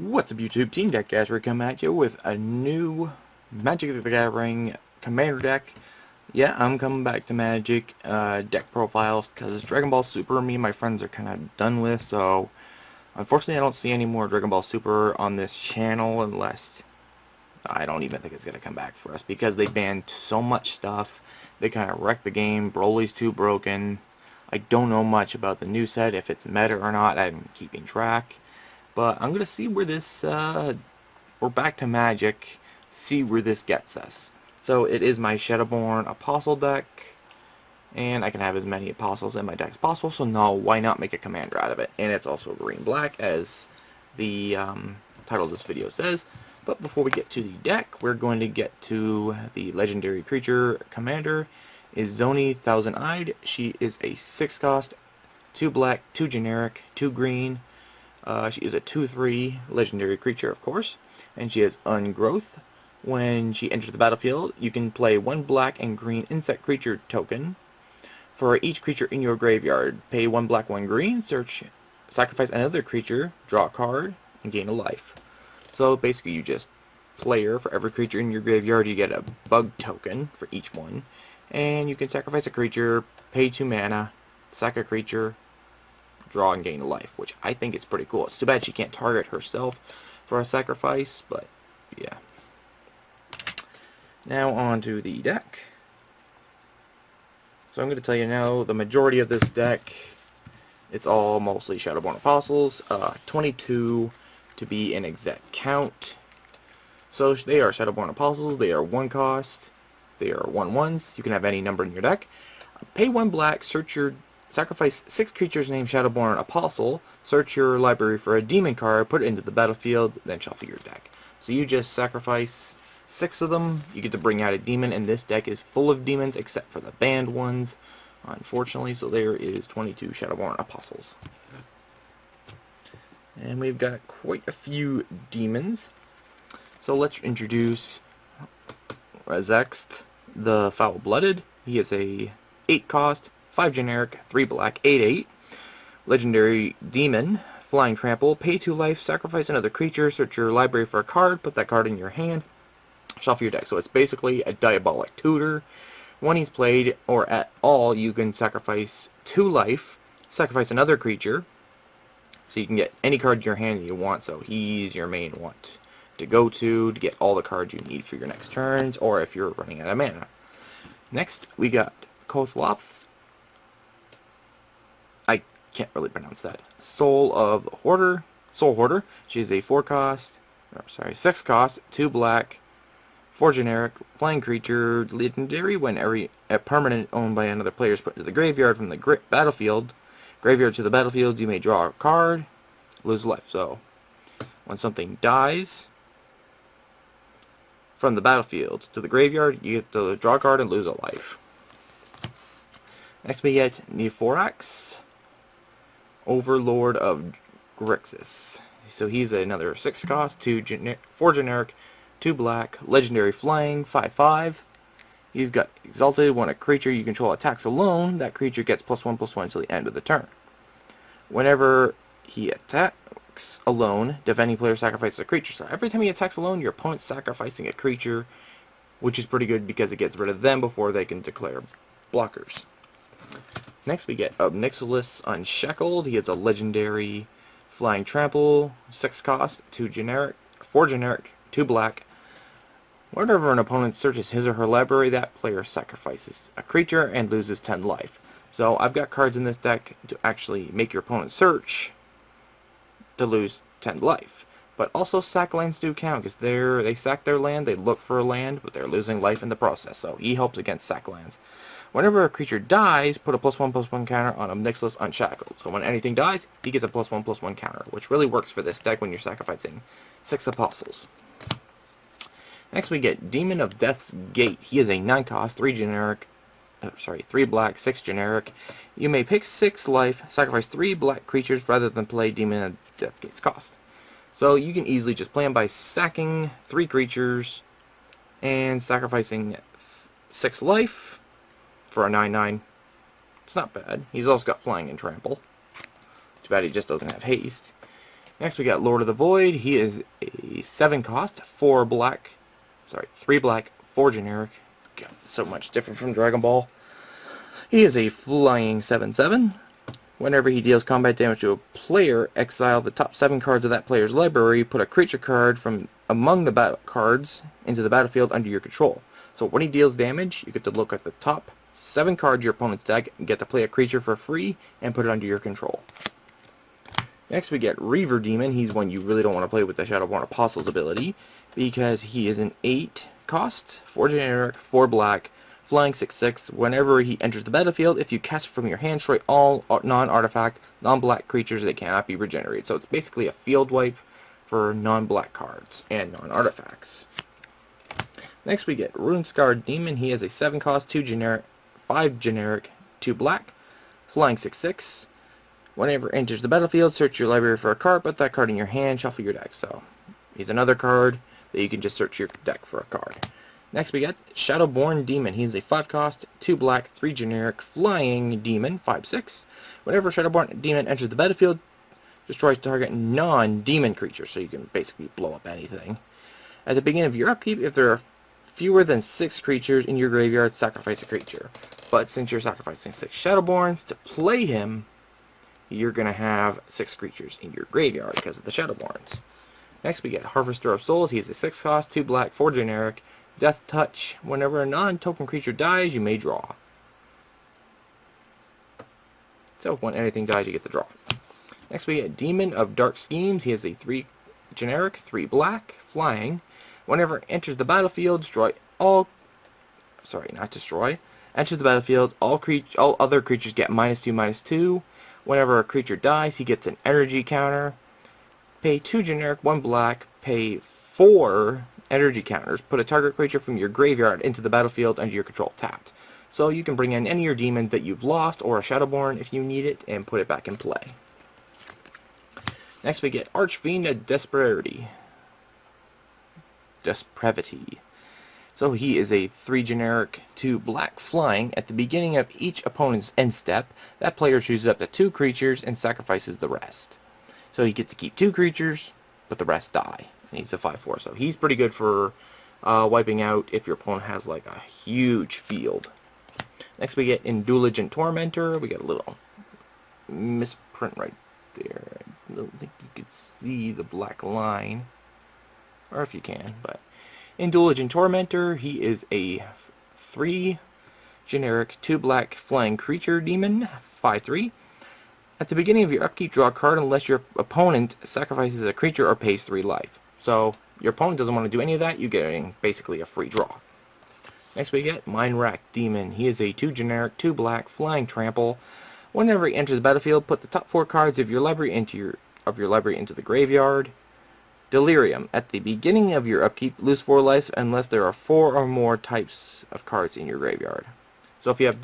What's up, YouTube? Team Jackassery coming at you with a new Magic the Gathering Commander deck. Yeah, I'm coming back to Magic deck profiles because Dragon Ball Super me and my friends are kind of done with, so unfortunately I don't see any more Dragon Ball Super on this channel unless I don't even think it's going to come back for us because they banned so much stuff. They kind of wrecked the game. Broly's too broken. I don't know much about the new set, if it's meta or not. I'm keeping track. But I'm going to see where this, we're back to Magic, see where this gets us. So it is my Shadowborn Apostle deck, and I can have as many Apostles in my deck as possible, so no, why not make a Commander out of it? And it's also green-black, as the title of this video says. But before we get to the deck, we're going to get to the Legendary Creature Commander, is Zoni Thousand-Eyed. She is a 6-cost, 2 black, 2 generic, 2 green. She is a 2/3 legendary creature, of course, and she has Ungrowth. When she enters the battlefield, you can play 1 black and green insect creature token. For each creature in your graveyard, pay 1 black, 1 green, sacrifice another creature, draw a card, and gain a life. So basically you just player, for every creature in your graveyard you get a bug token for each one, and you can sacrifice a creature, pay 2 mana, sack a creature, draw and gain a life, which I think is pretty cool. It's too bad she can't target herself for a sacrifice, but yeah. Now on to the deck. So I'm going to tell you now, the majority of this deck, it's all mostly Shadowborn Apostles, 22 to be an exact count. So they are Shadowborn Apostles, they are 1 cost, they are 1/1s, you can have any number in your deck. Pay 1 black, sacrifice 6 creatures named Shadowborn Apostle, search your library for a demon card, put it into the battlefield, then shuffle your deck. So you just sacrifice 6 of them, you get to bring out a demon, and this deck is full of demons except for the banned ones, unfortunately, so there is 22 Shadowborn Apostles. And we've got quite a few demons. So let's introduce Razexth the Foul-Blooded. He is a 8 cost, 5 generic, 3 black, 8/8. Legendary Demon, Flying Trample, pay 2 life, sacrifice another creature, search your library for a card, put that card in your hand, shuffle your deck. So it's basically a Diabolic Tutor. When he's played, or at all, you can sacrifice 2 life, sacrifice another creature, so you can get any card in your hand that you want, so he's your main one to go to get all the cards you need for your next turns, or if you're running out of mana. Next, we got Kothloth. I can't really pronounce that. Soul Hoarder. She is a 6 cost, 2 black, 4 generic, flying creature, legendary. When a permanent owned by another player is put into the graveyard from the graveyard to the battlefield, you may draw a card, lose life. So when something dies from the battlefield to the graveyard, you get to draw a card and lose a life. Next we get Nephorax, Overlord of Grixis. So he's another 6 cost, 4 generic, 2 black, legendary flying, 5/5. He's got Exalted. When a creature you control attacks alone, that creature gets +1/+1 until the end of the turn. Whenever he attacks alone, defending player sacrifices a creature. So every time he attacks alone, your opponent's sacrificing a creature, which is pretty good because it gets rid of them before they can declare blockers. Next we get Obnixilis Unshackled. He is a legendary Flying Trample, 6 cost, 4 generic, 2 black. Whenever an opponent searches his or her library, that player sacrifices a creature and loses 10 life. So I've got cards in this deck to actually make your opponent search to lose 10 life. But also sack lands do count, because they sack their land, they look for a land, but they're losing life in the process. So he helps against sack lands. Whenever a creature dies, put a +1/+1 counter on Obnixilis Unshackled. So when anything dies, he gets a +1/+1 counter, which really works for this deck when you're sacrificing 6 Apostles. Next we get Demon of Death's Gate. He is a 9 cost, 3 black, 6 generic. You may pick 6 life, sacrifice 3 black creatures rather than play Demon of Death's Gate's cost. So you can easily just play him by sacking 3 creatures and sacrificing 6 life for a 9/9. It's not bad. He's also got Flying and Trample. Too bad he just doesn't have haste. Next we got Lord of the Void. He is a 7 cost, 3 black, 4 generic. God, so much different from Dragon Ball. He is a flying 7/7. Whenever he deals combat damage to a player, exile the top 7 cards of that player's library, put a creature card from among the battle cards into the battlefield under your control. So when he deals damage, you get to look at the top 7 cards of your opponent's deck and get to play a creature for free and put it under your control. Next we get Reaver Demon. He's one you really don't want to play with the Shadowborn Apostle's ability because he is an 8 cost, 4 generic, 4 black, flying 6/6. Whenever he enters the battlefield, if you cast it from your hand, destroy all non-artifact, non-black creatures that cannot be regenerated. So it's basically a field wipe for non-black cards and non-artifacts. Next we get Runescarred Demon. He is a 7 cost, 2 generic, 5 generic, 2 black, flying 6/6. Whenever enters the battlefield, search your library for a card, put that card in your hand, shuffle your deck. So he's another card that you can just search your deck for a card. Next we got Shadowborn Demon. He's a 5 cost, 2 black, 3 generic, flying demon, 5/6. Whenever Shadowborn Demon enters the battlefield, destroys target non-demon creature, so you can basically blow up anything. At the beginning of your upkeep, if there are fewer than 6 creatures in your graveyard, sacrifice a creature. But since you're sacrificing 6 Shadowborns to play him, you're going to have 6 creatures in your graveyard because of the Shadowborns. Next we get Harvester of Souls. He is a 6 cost, 2 black, 4 generic, Death Touch. Whenever a non-token creature dies, you may draw. So when anything dies, you get to draw. Next we get Demon of Dark Schemes. He is a 3 generic, 3 black, flying. Whenever it enters the battlefield, destroy all... Enters the battlefield, all other creatures get -2/-2. Whenever a creature dies, he gets an energy counter. Pay 2 generic, 1 black, pay 4 energy counters. Put a target creature from your graveyard into the battlefield under your control tapped. So you can bring in any of your demons that you've lost, or a Shadowborn if you need it, and put it back in play. Next we get Archfiend of Desperity. So he is a 3 generic, 2 black flying. At the beginning of each opponent's end step, that player chooses up to 2 creatures and sacrifices the rest. So he gets to keep 2 creatures, but the rest die. And he's a 5/4, so he's pretty good for wiping out if your opponent has like a huge field. Next we get Indulgent Tormentor. We got a little misprint right there. I don't think you could see the black line. Or if you can, but Indulgent Tormentor, he is a 3 generic, 2 black flying creature demon, 5/3. At the beginning of your upkeep, draw a card unless your opponent sacrifices a creature or pays 3 life. So your opponent doesn't want to do any of that, you're getting basically a free draw. Next we get Mind Rack Demon. He is a 2 generic, 2 black, flying trample. Whenever he enters the battlefield, put the top 4 cards of your library into the graveyard. Delirium. At the beginning of your upkeep, lose 4 life unless there are 4 or more types of cards in your graveyard. So if you have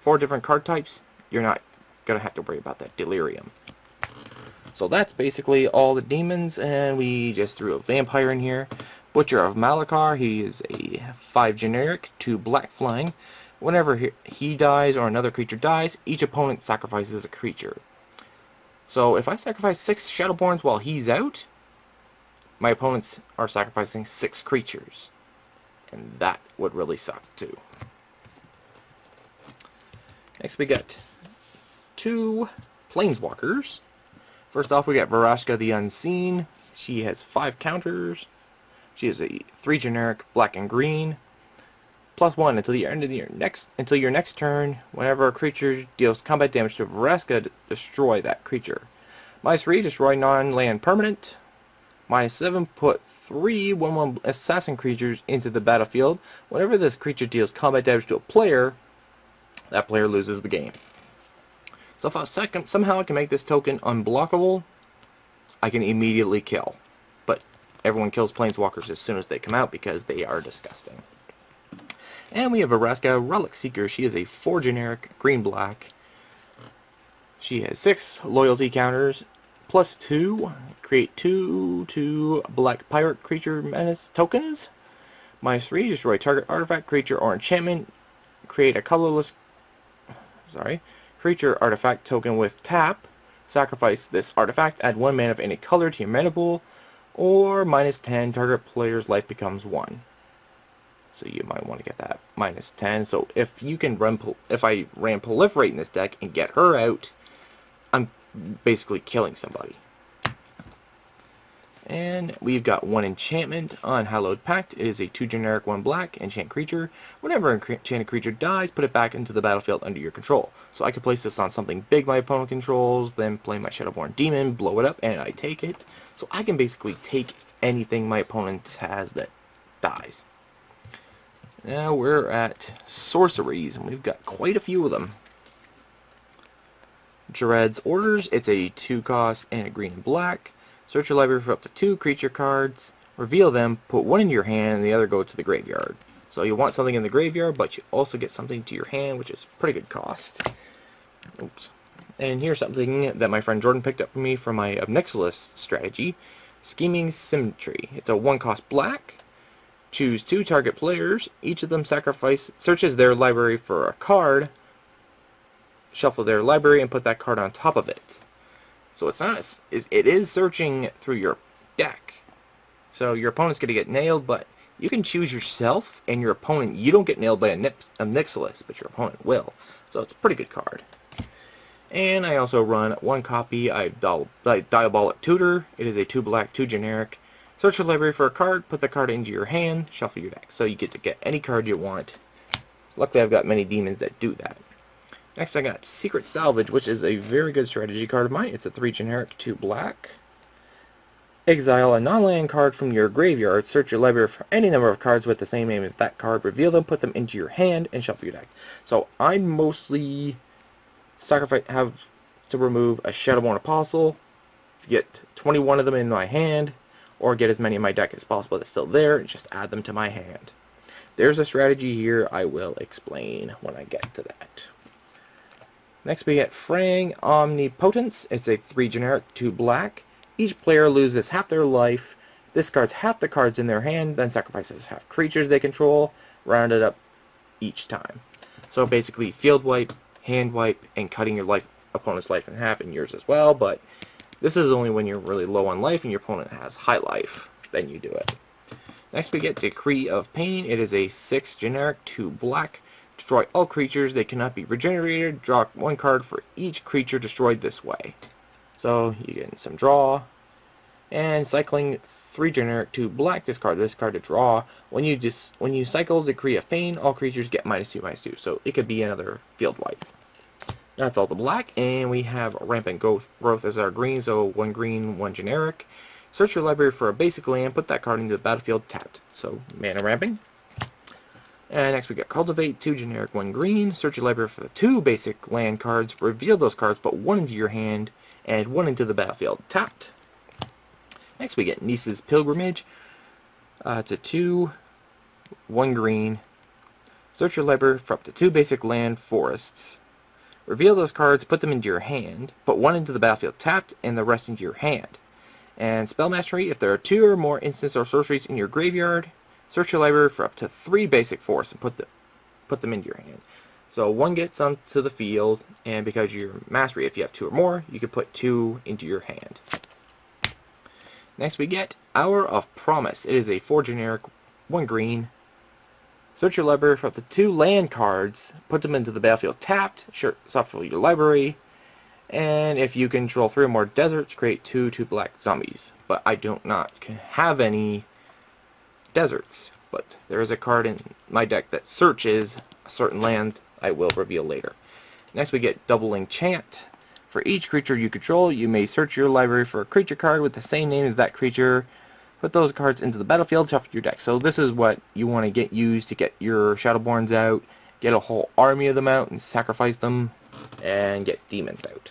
four different card types, you're not going to have to worry about that Delirium. So that's basically all the demons, and we just threw a vampire in here. Butcher of Malakar. He is a 5 generic, 2 black flying. Whenever he dies or another creature dies, each opponent sacrifices a creature. So if I sacrifice 6 Shadowborns while he's out, my opponents are sacrificing 6 creatures. And that would really suck too. Next we got 2 Planeswalkers. First off we got Vraska the Unseen. She has 5 counters. She is a 3 generic, black and green. +1 until the end of your next turn. Whenever a creature deals combat damage to Vraska, destroy that creature. -3, destroy non-land permanent. -7, put 3 1/1 assassin creatures into the battlefield. Whenever this creature deals combat damage to a player, that player loses the game. So if somehow I can make this token unblockable, I can immediately kill. But everyone kills Planeswalkers as soon as they come out because they are disgusting. And we have Vraska Relic Seeker. She is a 4 generic, green-black. She has 6 loyalty counters. +2, create 2 black pirate creature menace tokens. -3, destroy target artifact, creature, or enchantment. Create a colorless creature artifact token with tap. sacrifice this artifact, add 1 mana of any color to your mana pool, or -10, target player's life becomes 1. So you might want to get that -10. So if you can if I ran Proliferate in this deck and get her out, I'm basically killing somebody. And we've got 1 enchantment on Hallowed Pact. It is a 2 generic 1 black enchant creature. Whenever an enchanted creature dies, put it back into the battlefield under your control. So I can place this on something big my opponent controls, then play my Shadowborn Demon, blow it up, and I take it. So I can basically take anything my opponent has that dies. Now we're at Sorceries, and we've got quite a few of them. Jared's Orders. It's a 2 cost and a green and black. Search your library for up to 2 creature cards, reveal them, put 1 into your hand, and the other go to the graveyard. So you want something in the graveyard, but you also get something to your hand, which is pretty good cost. Oops. And here's something that my friend Jordan picked up for me from my Obnixilis strategy. Scheming Symmetry. It's a 1 cost black. Choose 2 target players. Each of them searches their library for a card, shuffle their library, and put that card on top of it. So it's not it is searching through your deck. So your opponent's going to get nailed, but you can choose yourself and your opponent. You don't get nailed by a Obnixilis, but your opponent will. So it's a pretty good card. And I also run 1 copy of Diabolic Tutor. It is a 2 black, 2 generic. Search your library for a card, put the card into your hand, shuffle your deck. So you get to get any card you want. Luckily I've got many demons that do that. Next I got Secret Salvage, which is a very good strategy card of mine. It's a 3 generic, 2 black. Exile a non-land card from your graveyard. Search your library for any number of cards with the same name as that card. Reveal them, put them into your hand, and shuffle your deck. So I mostly have to remove a Shadowborn Apostle to get 21 of them in my hand, or get as many in my deck as possible that's still there, and just add them to my hand. There's a strategy here I will explain when I get to that. Next we get Fraying Omnipotence. It's a 3 generic, 2 black. Each player loses half their life, discards half the cards in their hand, then sacrifices half creatures they control, rounded up each time. So basically field wipe, hand wipe, and cutting your opponent's life in half, and yours as well, but this is only when you're really low on life and your opponent has high life, then you do it. Next we get Decree of Pain. It is a 6 generic, 2 black. Destroy all creatures. They cannot be regenerated. Draw 1 card for each creature destroyed this way. So you get some draw. And cycling 3 generic, 2 black. Discard this card to draw. When you cycle Decree of Pain, all creatures get -2/-2. So it could be another field wipe. That's all the black, and we have Rampant Growth as our green, so 1 green, 1 generic. Search your library for a basic land, put that card into the battlefield tapped. So mana ramping. And next we got Cultivate, 2 generic, 1 green. Search your library for the 2 basic land cards, reveal those cards, put 1 into your hand, and 1 into the battlefield tapped. Next we get Niece's Pilgrimage. It's a 2, 1 green. Search your library for up to 2 basic land forests. Reveal those cards, put them into your hand, put 1 into the battlefield tapped, and the rest into your hand. And Spell Mastery, if there are 2 or more instants or sorceries in your graveyard, search your library for up to 3 basic forests and put them into your hand. So 1 gets onto the field, and because your mastery, if you have 2 or more, you can put 2 into your hand. Next we get Hour of Promise. It is a 4 generic, 1 green. Search your library for up to 2 land cards, put them into the battlefield tapped, shuffle your library, and if you control 3 or more deserts, create 2 black zombies. But I do not have any deserts, but there is a card in my deck that searches a certain land I will reveal later. Next we get Double Enchant. For each creature you control, you may search your library for a creature card with the same name as that creature. Put those cards into the battlefield, shuffle your deck. So this is what you want to get used to get your Shadowborns out, get a whole army of them out and sacrifice them, and get demons out.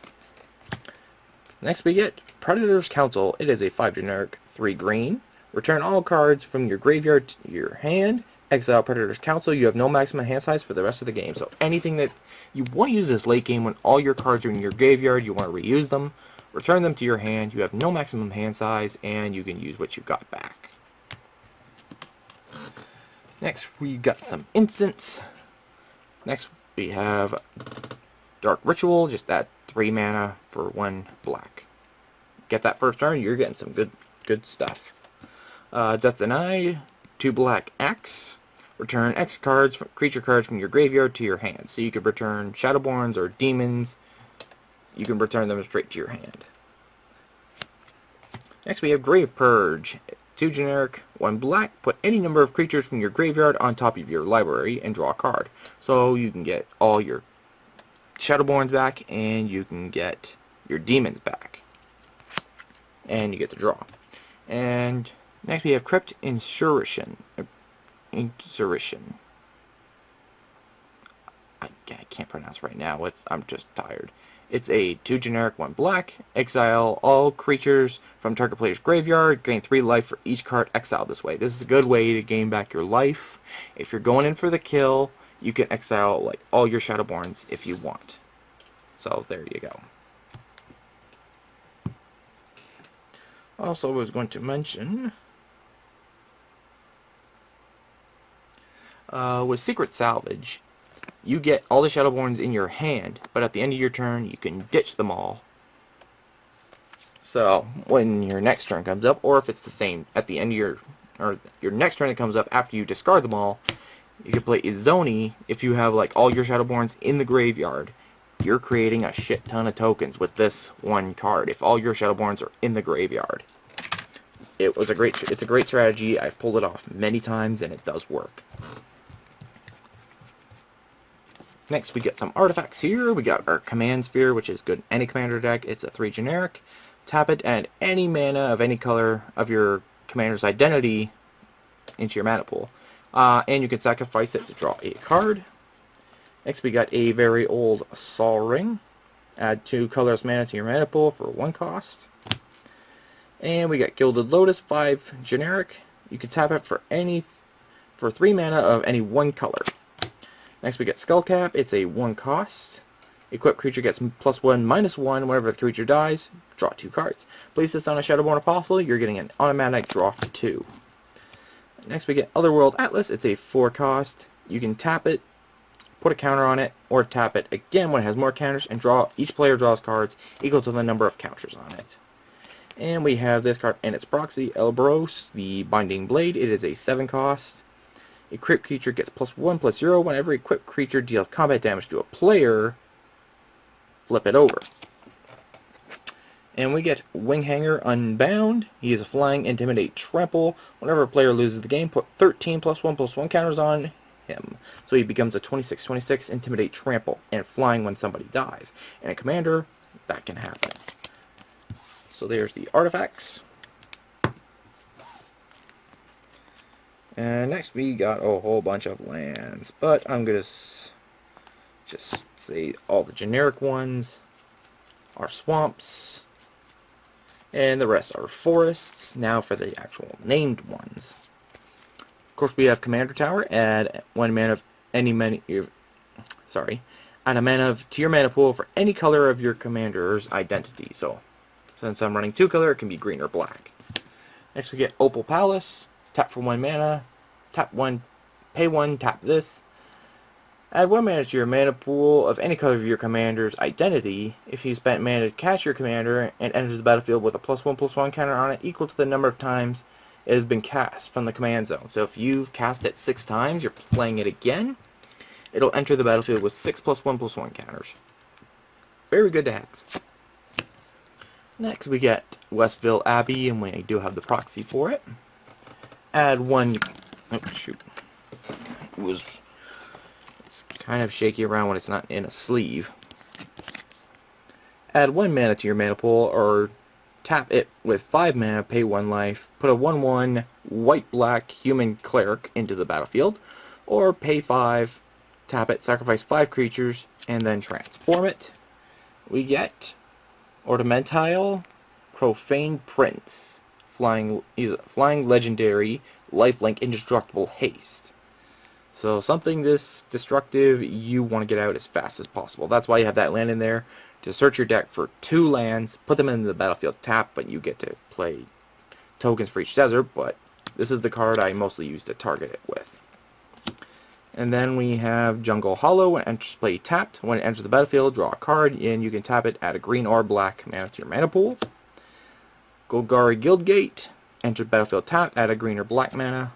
Next we get Predator's Council. It is a 5 generic, 3 green. Return all cards from your graveyard to your hand. Exile Predator's Council. You have no maximum hand size for the rest of the game. So anything that you want to use this late game when all your cards are in your graveyard, you want to reuse them. Return them to your hand. You have no maximum hand size, and you can use what you got back. Next, we got some instants. Next, we have Dark Ritual. Just add 3 mana for 1 black. Get that first turn, you're getting some good stuff. Death Deny, 2 black X. Return X cards, creature cards from your graveyard to your hand. So you could return Shadowborns or Demons. You can return them straight to your hand. Next we have Grave Purge. 2 generic, 1 black. Put any number of creatures from your graveyard on top of your library and draw a card. So you can get all your Shadowborns back, and you can get your Demons back. And you get to draw. And next we have Crypt Insurrection. I can't pronounce right now. I'm just tired. It's a 2 generic, 1 black. Exile all creatures from target player's graveyard. Gain 3 life for each card exiled this way. This is a good way to gain back your life. If you're going in for the kill, you can exile like all your Shadowborns if you want. So there you go. Also, I was going to mention with Secret Salvage, you get all the Shadowborns in your hand, but at the end of your turn, you can ditch them all. So, when your next turn comes up, or if it's the same, at the end of your next turn that comes up after you discard them all, you can play Izoni. If you have like all your Shadowborns in the graveyard, you're creating a shit ton of tokens with this one card, if all your Shadowborns are in the graveyard. It's a great strategy. I've pulled it off many times, and it does work. Next, we get some artifacts here. We got our Command Sphere, which is good in any commander deck. It's a 3 generic. Tap it, add any mana of any color of your commander's identity into your mana pool. And you can sacrifice it to draw a card. Next, we got a very old Sol Ring. Add 2 colorless mana to your mana pool for 1 cost. And we got Gilded Lotus, 5 generic. You can tap it for 3 mana of any 1 color. Next we get Skullcap. It's a 1 cost. Equipped creature gets +1/-1 whenever the creature dies. Draw 2 cards. Place this on a Shadowborn Apostle. You're getting an automatic draw for 2. Next we get Otherworld Atlas. It's a 4 cost. You can tap it, put a counter on it, or tap it again when it has more counters, and each player draws cards equal to the number of counters on it. And we have this card and its proxy, Elbros, the Binding Blade. It is a 7 cost. Equipped creature gets +1/+0 whenever equipped creature deals combat damage to a player. Flip it over. And we get Winghanger Unbound. He is a flying, intimidate, trample. Whenever a player loses the game, put 13 +1/+1 counters on him. So he becomes a 26/26 intimidate, trample, and flying when somebody dies. And a commander, that can happen. So there's the artifacts. And next we got a whole bunch of lands, but I'm going to just say all the generic ones are swamps, and the rest are forests. Now for the actual named ones. Of course we have Commander Tower. Add 1 mana of any mana, add a mana to your mana pool for any color of your commander's identity. So since I'm running 2 color, it can be green or black. Next we get Opal Palace. Tap for 1 mana, tap 1, pay 1, tap this. Add 1 mana to your mana pool of any color of your commander's identity. If you spent mana to cast your commander and enters the battlefield with a +1/+1 counter on it equal to the number of times it has been cast from the command zone. So if you've cast it 6 times, you're playing it again, it'll enter the battlefield with 6 +1/+1 counters. Very good to have. Next we get Westville Abbey, and we do have the proxy for it. Add 1, oh shoot, it's kind of shaky around when it's not in a sleeve. Add 1 mana to your mana pool, or tap it with 5 mana, pay 1 life, put a 1/1 white-black human cleric into the battlefield, or pay 5, tap it, sacrifice 5 creatures, and then transform it. We get Ornamentile Profane Prince. He's a flying legendary, lifelink, indestructible haste. So something this destructive, you want to get out as fast as possible. That's why you have that land in there, to search your deck for 2 lands, put them into the battlefield tap, but you get to play tokens for each desert, but this is the card I mostly use to target it with. And then we have Jungle Hollow. When it enters play tapped. When it enters the battlefield, draw a card, and you can tap it, add a green or black mana to your mana pool. Golgari Guildgate. Enter battlefield tapped, add a green or black mana.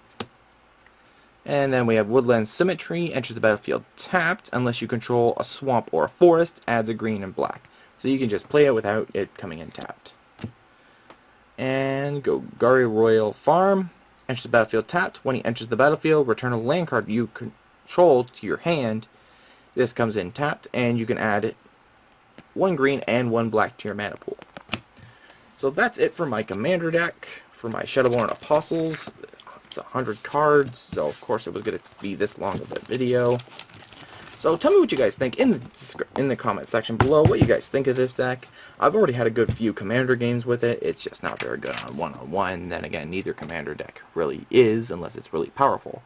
And then we have Woodland Symmetry. Enters the battlefield tapped, unless you control a swamp or a forest, adds a green and black. So you can just play it without it coming in tapped. And Golgari Royal Farm. Enters the battlefield tapped. When he enters the battlefield, return a land card you control to your hand. This comes in tapped, and you can add 1 green and 1 black to your mana pool. So that's it for my commander deck, for my Shadowborn Apostles. It's 100 cards, so of course it was going to be this long of a video. So tell me what you guys think in the comment section below, what you guys think of this deck. I've already had a good few commander games with it. It's just not very good on one-on-one. Then again, neither commander deck really is, unless it's really powerful.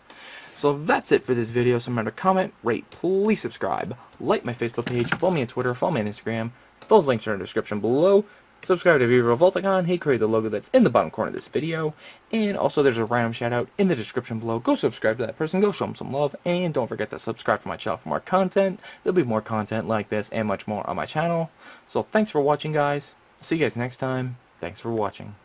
So that's it for this video. So remember to comment, rate, please subscribe, like my Facebook page, follow me on Twitter, follow me on Instagram. Those links are in the description below. Subscribe to V-Revolticon. He created the logo that's in the bottom corner of this video. And also there's a random shout out in the description below. Go subscribe to that person. Go show him some love. And don't forget to subscribe to my channel for more content. There'll be more content like this and much more on my channel. So thanks for watching, guys. See you guys next time. Thanks for watching.